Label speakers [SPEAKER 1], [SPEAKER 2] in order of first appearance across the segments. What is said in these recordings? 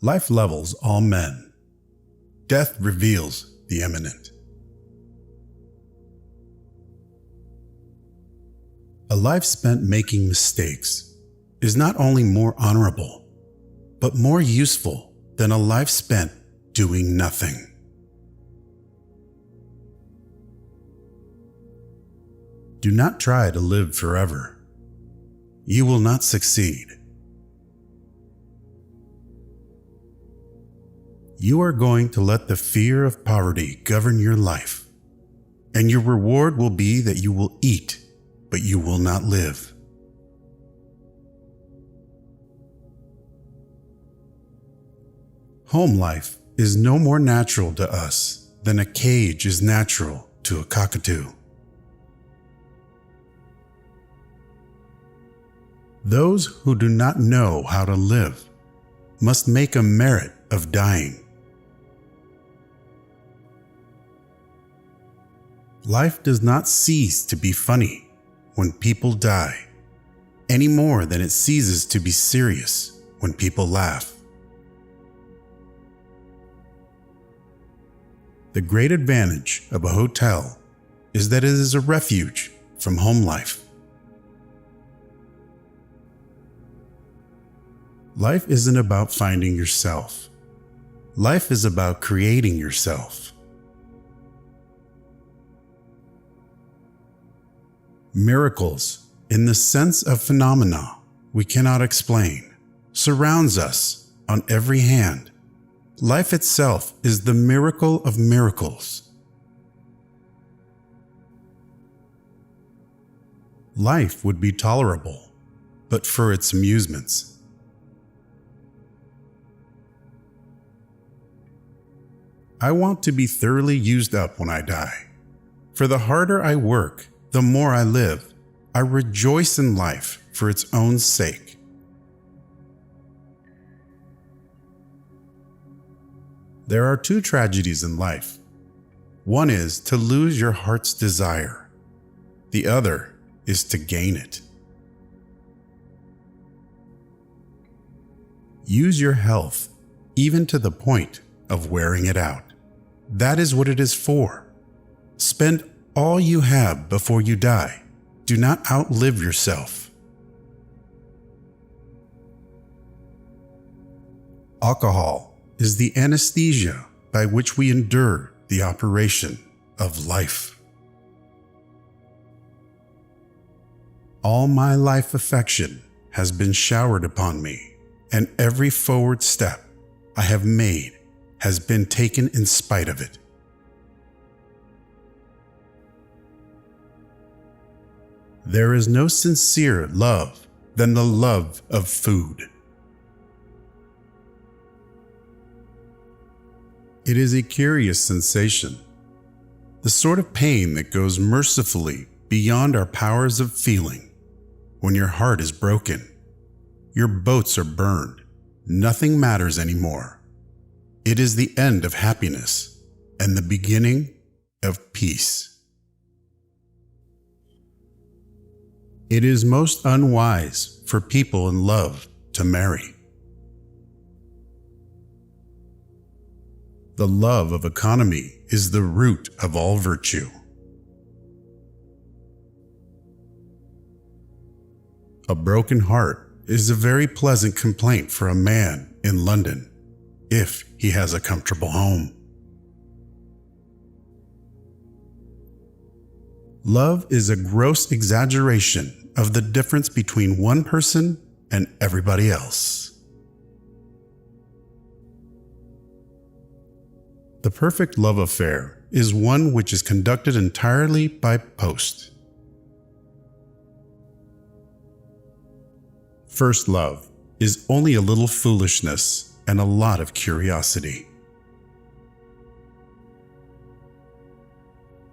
[SPEAKER 1] Life levels all men. Death reveals the imminent. A life spent making mistakes is not only more honorable, but more useful than a life spent doing nothing. Do not try to live forever. You will not succeed. You are going to let the fear of poverty govern your life, and your reward will be that you will eat, but you will not live. Home life is no more natural to us than a cage is natural to a cockatoo. Those who do not know how to live must make a merit of dying. Life does not cease to be funny when people die, any more than it ceases to be serious when people laugh. The great advantage of a hotel is that it is a refuge from home life. Life isn't about finding yourself. Life is about creating yourself. Miracles, in the sense of phenomena we cannot explain, surrounds us on every hand. Life itself is the miracle of miracles. Life would be tolerable, but for its amusements. I want to be thoroughly used up when I die. For the harder I work, the more I live. I rejoice in life for its own sake. There are two tragedies in life. One is to lose your heart's desire. The other is to gain it. Use your health, even to the point of wearing it out. That is what it is for. Spend all you have before you die. Do not outlive yourself. Alcohol is the anesthesia by which we endure the operation of life. All my life affection has been showered upon me, and every forward step I have made has been taken in spite of it. There is no sincere love than the love of food. It is a curious sensation, the sort of pain that goes mercifully beyond our powers of feeling. When your heart is broken, your boats are burned, nothing matters anymore. It is the end of happiness and the beginning of peace. It is most unwise for people in love to marry. The love of economy is the root of all virtue. A broken heart is a very pleasant complaint for a man in London, if he has a comfortable home. Love is a gross exaggeration of the difference between one person and everybody else. The perfect love affair is one which is conducted entirely by post. First love is only a little foolishness and a lot of curiosity.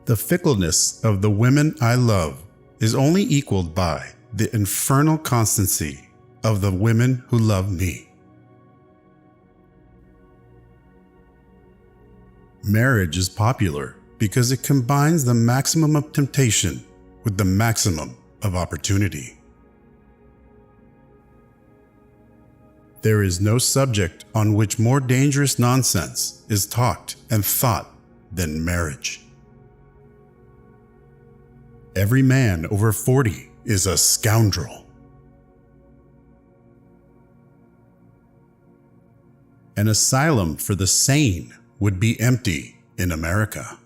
[SPEAKER 1] The fickleness of the women I love is only equaled by the infernal constancy of the women who love me. Marriage is popular because it combines the maximum of temptation with the maximum of opportunity. There is no subject on which more dangerous nonsense is talked and thought than marriage. Every man over 40 is a scoundrel. An asylum for the sane would be empty in America.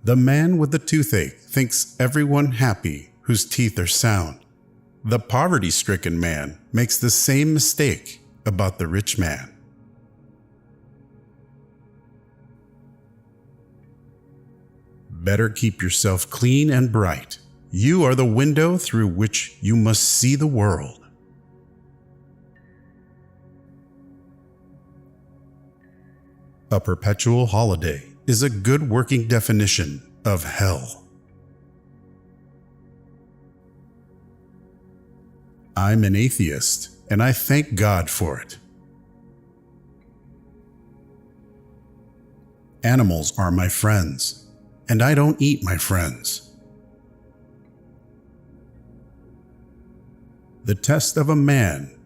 [SPEAKER 1] The man with the toothache thinks everyone happy whose teeth are sound. The poverty-stricken man makes the same mistake about the rich man. Better keep yourself clean and bright. You are the window through which you must see the world. A perpetual holiday is a good working definition of hell. I'm an atheist, and I thank God for it. Animals are my friends, and I don't eat my friends. The test of a man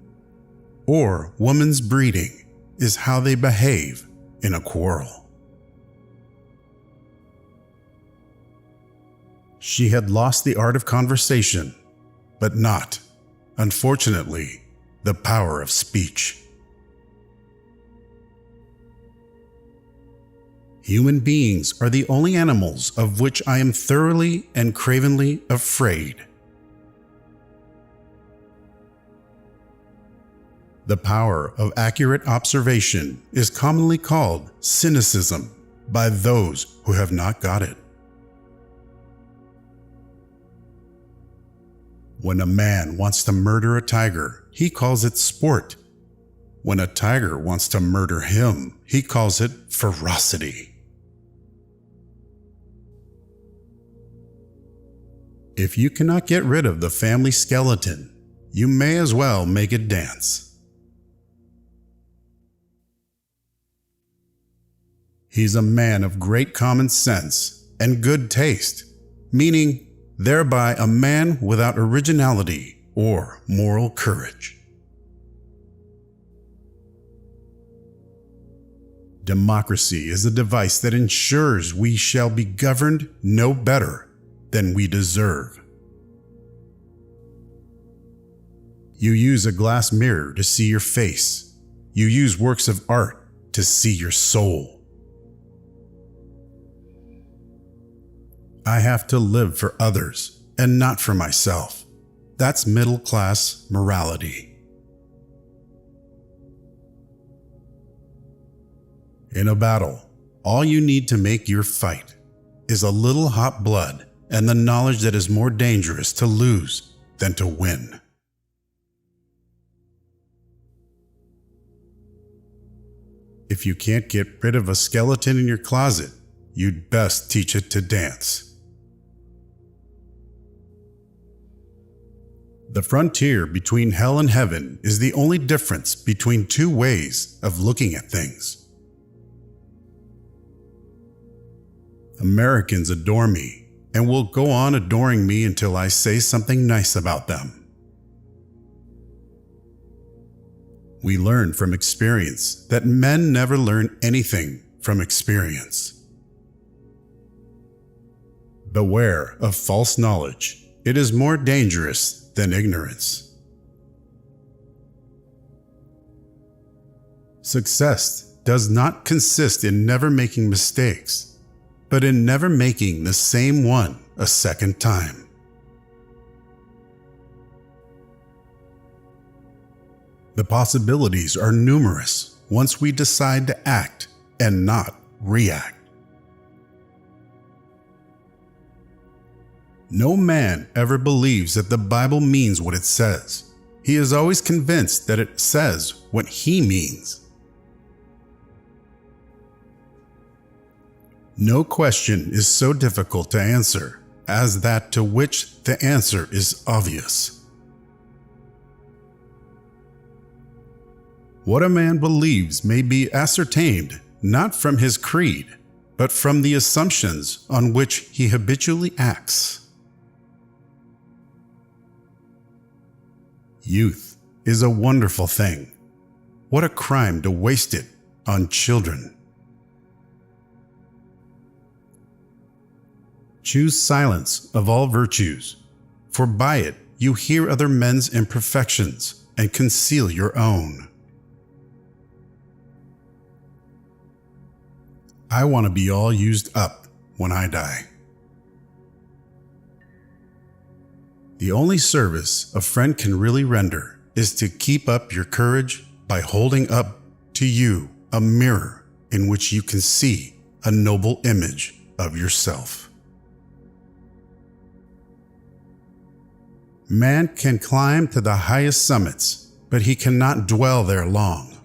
[SPEAKER 1] or woman's breeding is how they behave in a quarrel. She had lost the art of conversation, but not, unfortunately, the power of speech. Human beings are the only animals of which I am thoroughly and cravenly afraid. The power of accurate observation is commonly called cynicism by those who have not got it. When a man wants to murder a tiger, he calls it sport. When a tiger wants to murder him, he calls it ferocity. If you cannot get rid of the family skeleton, you may as well make it dance. He's a man of great common sense and good taste, meaning thereby a man without originality or moral courage. Democracy is a device that ensures we shall be governed no better than we deserve. You use a glass mirror to see your face. You use works of art to see your soul. I have to live for others and not for myself. That's middle-class morality. In a battle, all you need to make your fight is a little hot blood and the knowledge that it is more dangerous to lose than to win. If you can't get rid of a skeleton in your closet, you'd best teach it to dance. The frontier between hell and heaven is the only difference between two ways of looking at things. Americans adore me and will go on adoring me until I say something nice about them. We learn from experience that men never learn anything from experience. Beware of false knowledge. It is more dangerous than ignorance. Success does not consist in never making mistakes, but in never making the same one a second time. The possibilities are numerous once we decide to act and not react. No man ever believes that the Bible means what it says. He is always convinced that it says what he means. No question is so difficult to answer as that to which the answer is obvious. What a man believes may be ascertained not from his creed, but from the assumptions on which he habitually acts. Youth is a wonderful thing. What a crime to waste it on children. Choose silence of all virtues, for by it you hear other men's imperfections and conceal your own. I want to be all used up when I die. The only service a friend can really render is to keep up your courage by holding up to you a mirror in which you can see a noble image of yourself. Man can climb to the highest summits, but he cannot dwell there long.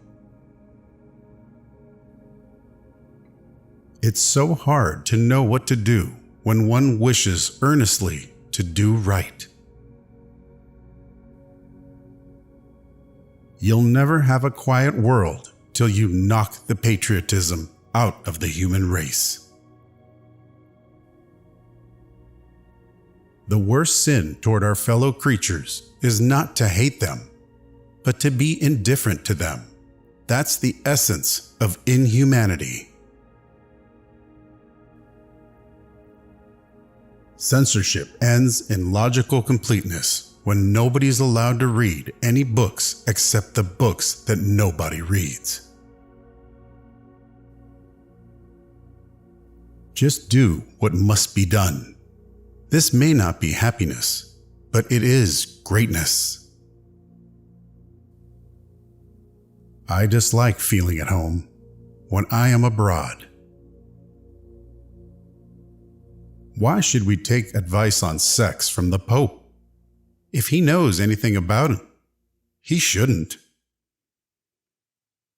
[SPEAKER 1] It's so hard to know what to do when one wishes earnestly to do right. You'll never have a quiet world till you knock the patriotism out of the human race. The worst sin toward our fellow creatures is not to hate them, but to be indifferent to them. That's the essence of inhumanity. Censorship ends in logical completeness when nobody's allowed to read any books except the books that nobody reads. Just do what must be done. This may not be happiness, but it is greatness. I dislike feeling at home when I am abroad. Why should we take advice on sex from the Pope? If he knows anything about it, he shouldn't.